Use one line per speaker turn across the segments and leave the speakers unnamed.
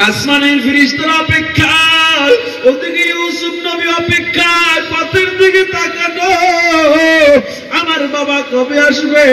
আসমানের ফেরেশতারা অপেক্ষায়, ওদিকে ইউসুফ নবী অপেক্ষায়, পথের দিকে তাকানো, আমার বাবা কবে আসবে?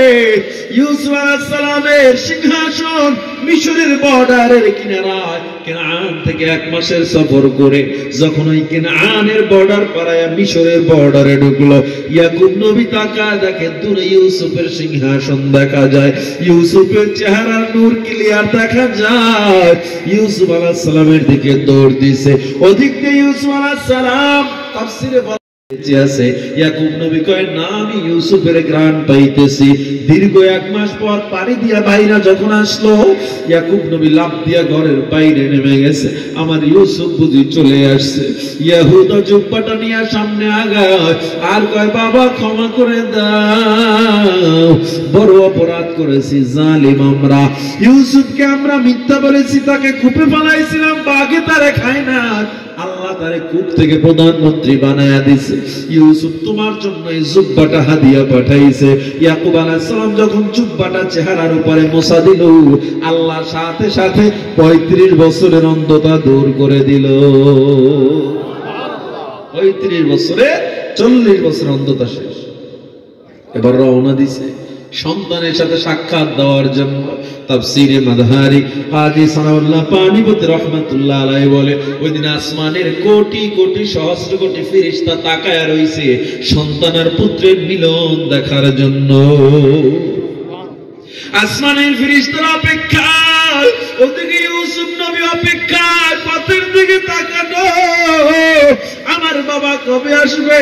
ইউসুফ আলাইহিস সালামের সিংহাসন মিশরের বর্ডারের কিনারায়, কেনান থেকে 1 মাসের সফর করে যখন ওই কেনানের বর্ডার পারায় মিশরের বর্ডারে ঢুকলো, ইয়াকুব নবী তাকায়, দেখে দূরে ইউসুফের সিংহাসন দেখা যায়, ইউসুফের চেহারার নূর ক্লিয়ার দেখা যায়। ইউসুফ আলাইহিস সালামের দিকে দৌড় দিছে। ওদিক দিয়ে ইউসুফ আলাইহিস সালাম তাফসীরে আছে, ইয়াকুব নবী কয় না, আমি ইউসুফের ঘ্রাণ পাইতেছি। দীর্ঘ 1 মাস পর পাড়ি দিয়া বাইরা যখন আসলো, ইয়াকুব নবী লাফ দিয়া ঘরের বাইরে নেমে গেছে, আমার ইউসুফ বুঝি চলে আসছে। ইয়াহুদা জুব্বাটা নিয়ে সামনে আগায় আর কয়, বাবা ক্ষমা করে দাও, বড় অপরাধ করেছি, জালিম আমরা। ইউসুফকে আমরা মিথ্যা বলেছি, তাকে কূপে ফেলাইছিলাম, বাঘে তারে খায় না, আল্লাহ তারে কূপ থেকে প্রধানমন্ত্রী বানায়া দিছে। ইউসুফ তোমার জন্য এই জুব্বাটা হাদিয়া পাঠাইছে। ইয়াকুব আলাইহিস সালাম যখন জুব্বাটা চেহারার উপরে মোছা দিল, আল্লাহ সাথে সাথে 35 বছরের অন্ধতা দূর করে দিল। 35 বছরে 40 বছর অন্ধতা শেষ। এবার রওনা দিছে সন্তানের সাথে সাক্ষাৎ দেওয়ার জন্য। তাফসীরে মাদহারি হাজী সানাউল্লাহ পানিপতি রাহমাতুল্লাহ আলাইহি বলে, ওই দিন আসমানের কোটি কোটি সহস্র কোটি ফেরেশতা তাকায়া রইছে সন্তানের পুত্রের মিলন দেখার জন্য। আসমানের ফেরেশতারা অপেক্ষায়, ওদিকে ইউসুফ নবী অপেক্ষায়, পথের দিকে তাকানো, আমার বাবা কবে আসবে?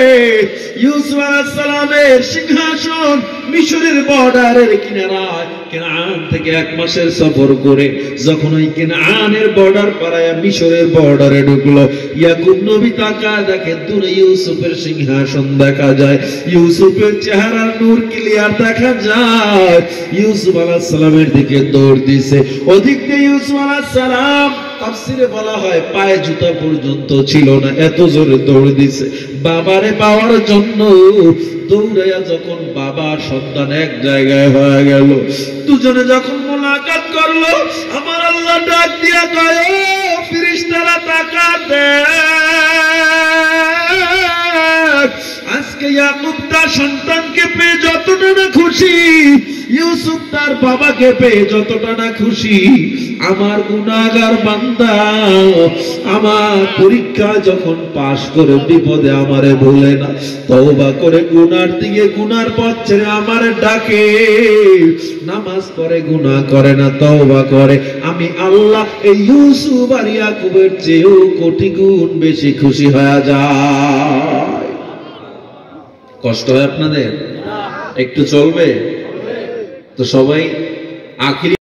ইউসুফ আলাইহিস সালামের সিংহাসন মিশরের বর্ডারের কিনারায়, কেনান থেকে 1 মাসের সফর করে যখন ওই কেনানের বর্ডার পারায় মিশরের বর্ডারে ঢুকলো, ইয়াকুব নবী তাকায়, দেখে দূরে ইউসুফের সিংহাসন দেখা যায়, ইউসুফের চেহারার নূর ক্লিয়ার দেখা যায়। ইউসুফ আলাইহিস সালামের দিকে দৌড় দিছে। ওদিক দিয়ে ইউসুফ আলাইহিস সালাম তাফসীরে বলা হয় পায়ে জুতা পর্যন্ত ছিল না, এত জোরে দৌড় দিছে বাবারে পাওয়ার জন্য। দৌড়াইয়া যখন বাবা সন্তান এক জায়গায় হয়ে গেল, দুজনে যখন মোলাকাত করলো, আমার আল্লাহ ডাক দিয়া কয়, ও ফেরেশতারা তাকাতে, আজকে ইয়াকুব তার সন্তানকে পেয়ে যতটা না খুশি, ইউসুফ তার বাবাকে পেয়ে যতটা না খুশি। আমার গুনাহগার বান্দা আমার পরীক্ষা যখন পাশ করে বিপদে আমারে ভুলে না, তওবা করে গুনার দিকে গুনার পথ ছেড়ে আমারে ডাকে, নামাজ পড়ে গুনাহ করে না, তওবা করে, আমি আল্লাহ এই ইউসুফ আর ইয়াকুবের চেয়েও কোটি গুণ বেশি খুশি হয়ে যায়। কষ্ট হয় আপনাদের? একটু চলবে তো সবাই আখিরি